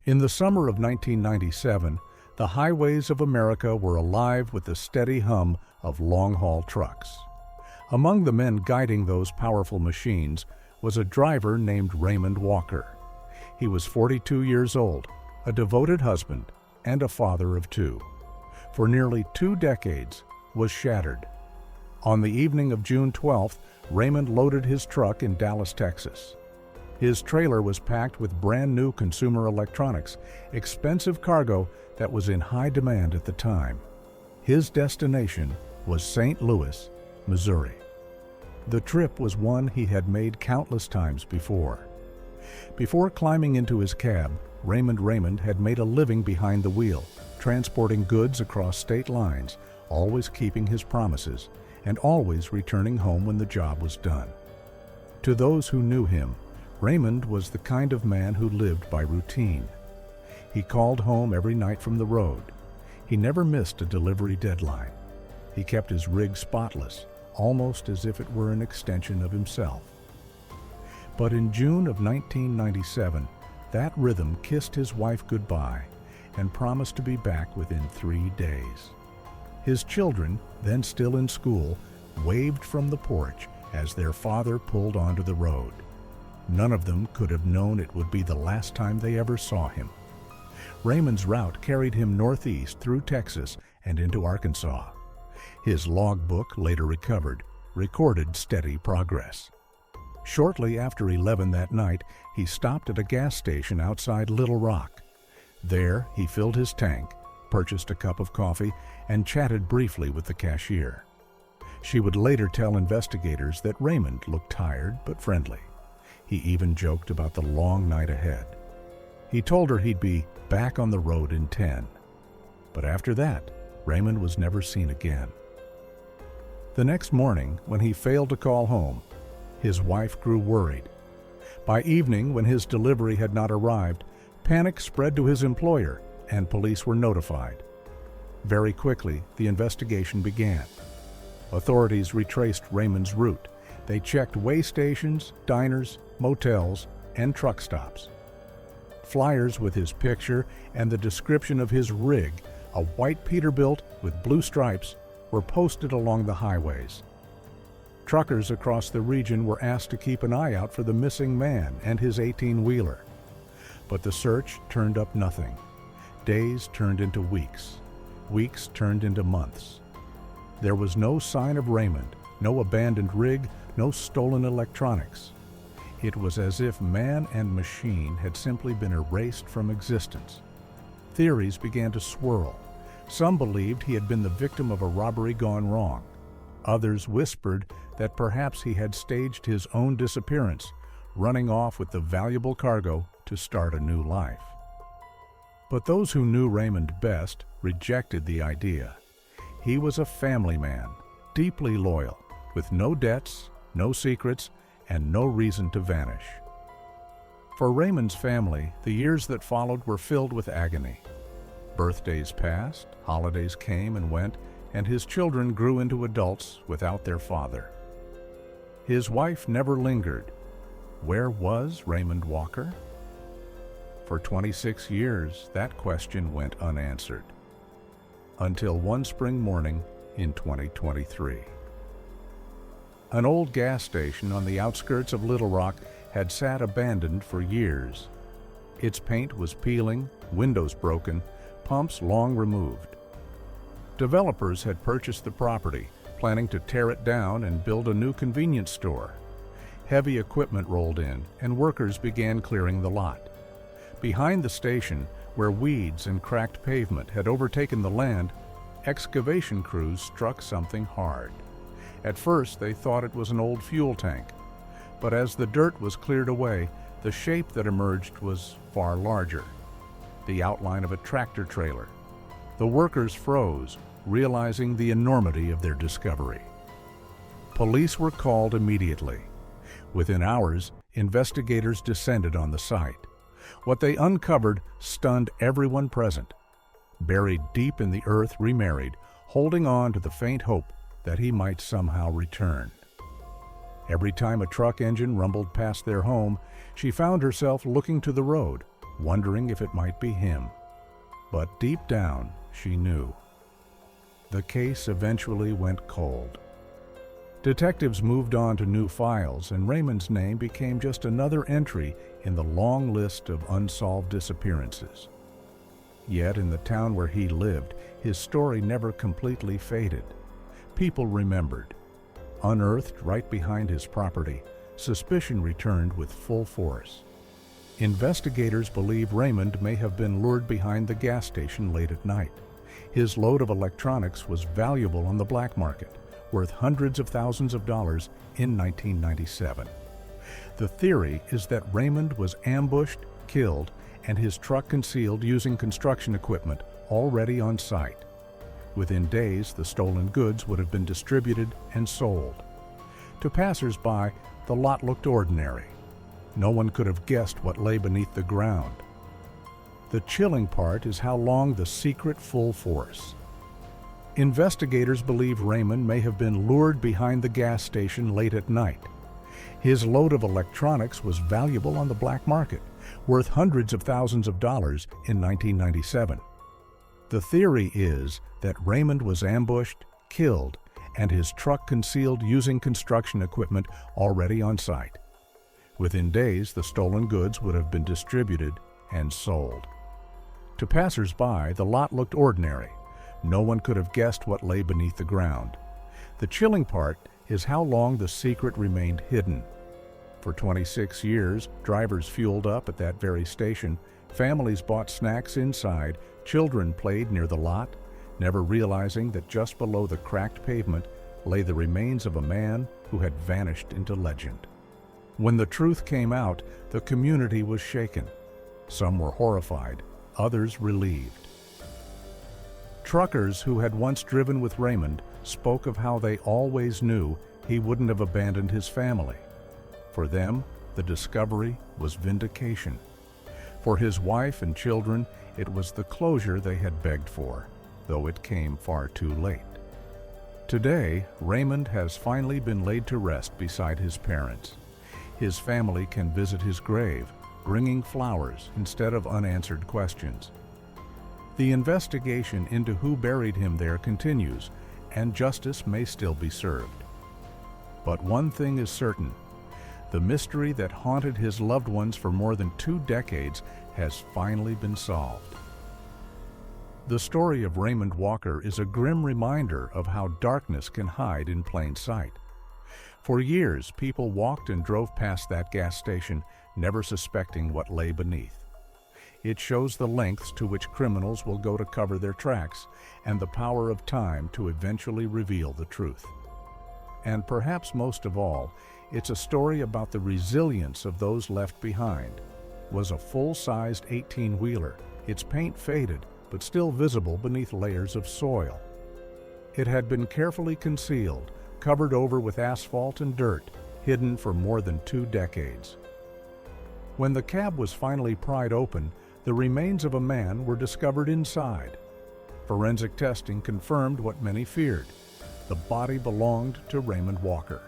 In the summer of 1997, the highways of America were alive with the steady hum of long-haul trucks. Among the men guiding those powerful machines was a driver named Raymond Walker. He was 42 years old, a devoted husband, and a father of two. For nearly 2 decades, was shattered. On the evening of June 12th, Raymond loaded his truck in Dallas, Texas. His trailer was packed with brand new consumer electronics, expensive cargo that was in high demand at the time. His destination was St. Louis, Missouri. The trip was one he had made countless times before. Before climbing into his cab, Raymond had made a living behind the wheel, transporting goods across state lines, always keeping his promises, and always returning home when the job was done. To those who knew him, Raymond was the kind of man who lived by routine. He called home every night from the road. He never missed a delivery deadline. He kept his rig spotless, almost as if it were an extension of himself. But in June of 1997, that rhythm kissed his wife goodbye and promised to be back within 3 days. His children, then still in school, waved from the porch as their father pulled onto the road. None of them could have known it would be the last time they ever saw him. Raymond's route carried him northeast through Texas and into Arkansas. His logbook, later recovered, recorded steady progress. Shortly after 11 that night, he stopped at a gas station outside Little Rock. There, he filled his tank, purchased a cup of coffee, and chatted briefly with the cashier. She would later tell investigators that Raymond looked tired but friendly. He even joked about the long night ahead. He told her he'd be back on the road in 10. But after that, Raymond was never seen again. The next morning, when he failed to call home, his wife grew worried. By evening, when his delivery had not arrived, panic spread to his employer, and police were notified. Very quickly, the investigation began. Authorities retraced Raymond's route. They checked way stations, diners, motels, and truck stops. Flyers with his picture and the description of his rig, a white Peterbilt with blue stripes, were posted along the highways. Truckers across the region were asked to keep an eye out for the missing man and his 18-wheeler. But the search turned up nothing. Days turned into weeks. Weeks turned into months. There was no sign of Raymond, no abandoned rig, no stolen electronics. It was as if man and machine had simply been erased from existence. Theories began to swirl. Some believed he had been the victim of a robbery gone wrong. Others whispered that perhaps he had staged his own disappearance, running off with the valuable cargo to start a new life. But those who knew Raymond best rejected the idea. He was a family man, deeply loyal, with no debts, no secrets, and no reason to vanish. For Raymond's family, the years that followed were filled with agony. Birthdays passed, holidays came and went, and his children grew into adults without their father. His wife never lingered. Where was Raymond Walker? For 26 years, that question went unanswered. Until one spring morning in 2023. An old gas station on the outskirts of Little Rock had sat abandoned for years. Its paint was peeling, windows broken, pumps long removed. Developers had purchased the property, planning to tear it down and build a new convenience store. Heavy equipment rolled in, and workers began clearing the lot. Behind the station, where weeds and cracked pavement had overtaken the land, excavation crews struck something hard. At first, they thought it was an old fuel tank, but as the dirt was cleared away, the shape that emerged was far larger, the outline of a tractor trailer. The workers froze, realizing the enormity of their discovery. Police were called immediately. Within hours, investigators descended on the site. What they uncovered stunned everyone present. Buried deep in the earth, remarried, holding on to the faint hope that he might somehow return. Every time a truck engine rumbled past their home, she found herself looking to the road, wondering if it might be him. But deep down, she knew. The case eventually went cold. Detectives moved on to new files, and Raymond's name became just another entry in the long list of unsolved disappearances. Yet in the town where he lived, his story never completely faded. People remembered. Unearthed right behind his property, suspicion returned with full force. Investigators believe Raymond may have been lured behind the gas station late at night. His load of electronics was valuable on the black market, worth hundreds of thousands of dollars in 1997. The theory is that Raymond was ambushed, killed, and his truck concealed using construction equipment already on site. Within days, the stolen goods would have been distributed and sold. To passers-by, the lot looked ordinary. No one could have guessed what lay beneath the ground. The chilling part is how long the secret full force. Investigators believe Raymond may have been lured behind the gas station late at night. His load of electronics was valuable on the black market, worth hundreds of thousands of dollars in 1997. The theory is that Raymond was ambushed, killed, and his truck concealed using construction equipment already on site. Within days, the stolen goods would have been distributed and sold. To passers-by, the lot looked ordinary. No one could have guessed what lay beneath the ground. The chilling part is how long the secret remained hidden. For 26 years, drivers fueled up at that very station, families bought snacks inside, children played near the lot, never realizing that just below the cracked pavement lay the remains of a man who had vanished into legend. When the truth came out, the community was shaken. Some were horrified, others relieved. Truckers who had once driven with Raymond spoke of how they always knew he wouldn't have abandoned his family. For them, the discovery was vindication. For his wife and children, it was the closure they had begged for, though it came far too late. Today, Raymond has finally been laid to rest beside his parents. His family can visit his grave, bringing flowers instead of unanswered questions. The investigation into who buried him there continues, and justice may still be served. But one thing is certain: the mystery that haunted his loved ones for more than 2 decades has finally been solved. The story of Raymond Walker is a grim reminder of how darkness can hide in plain sight. For years, people walked and drove past that gas station, never suspecting what lay beneath. It shows the lengths to which criminals will go to cover their tracks, and the power of time to eventually reveal the truth. And perhaps most of all, it's a story about the resilience of those left behind. It was a full-sized 18-wheeler, its paint faded, but still visible beneath layers of soil. It had been carefully concealed, covered over with asphalt and dirt, hidden for more than 2 decades. When the cab was finally pried open, the remains of a man were discovered inside. Forensic testing confirmed what many feared: the body belonged to Raymond Walker.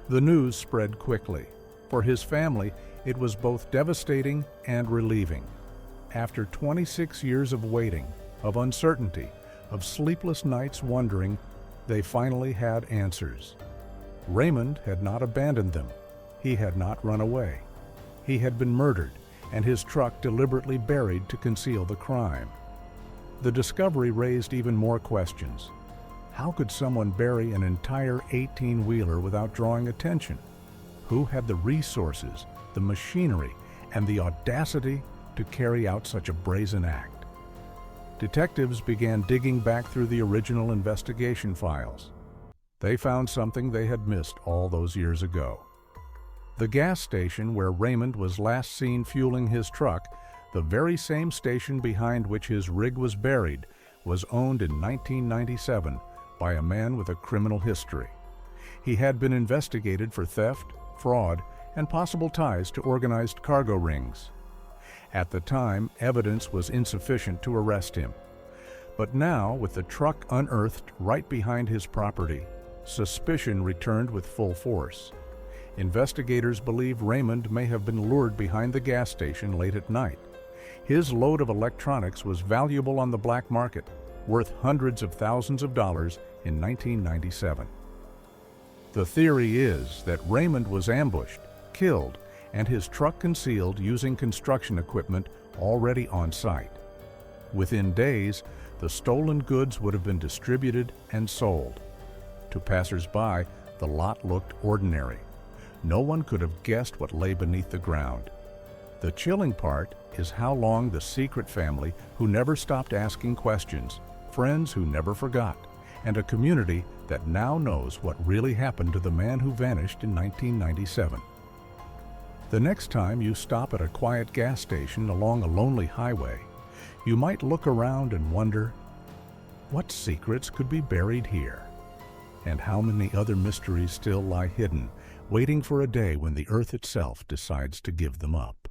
The news spread quickly. For his family, it was both devastating and relieving. After 26 years of waiting, of uncertainty, of sleepless nights wondering, they finally had answers. Raymond had not abandoned them. He had not run away. He had been murdered, and his truck deliberately buried to conceal the crime. The discovery raised even more questions. How could someone bury an entire 18-wheeler without drawing attention? Who had the resources, the machinery, and the audacity to carry out such a brazen act? Detectives began digging back through the original investigation files. They found something they had missed all those years ago. The gas station where Raymond was last seen fueling his truck, the very same station behind which his rig was buried, was owned in 1997 by a man with a criminal history. He had been investigated for theft, fraud, and possible ties to organized cargo rings. At the time, evidence was insufficient to arrest him. But now, with the truck unearthed right behind his property, suspicion returned with full force. Investigators believe Raymond may have been lured behind the gas station late at night. His load of electronics was valuable on the black market, worth hundreds of thousands of dollars in 1997. The theory is that Raymond was ambushed, killed, and his truck concealed using construction equipment already on site. Within days, the stolen goods would have been distributed and sold. To passers-by, the lot looked ordinary. No one could have guessed what lay beneath the ground. The chilling part is how long the secret family who never stopped asking questions, friends who never forgot, and a community that now knows what really happened to the man who vanished in 1997. The next time you stop at a quiet gas station along a lonely highway, you might look around and wonder, what secrets could be buried here? And how many other mysteries still lie hidden, waiting for a day when the earth itself decides to give them up?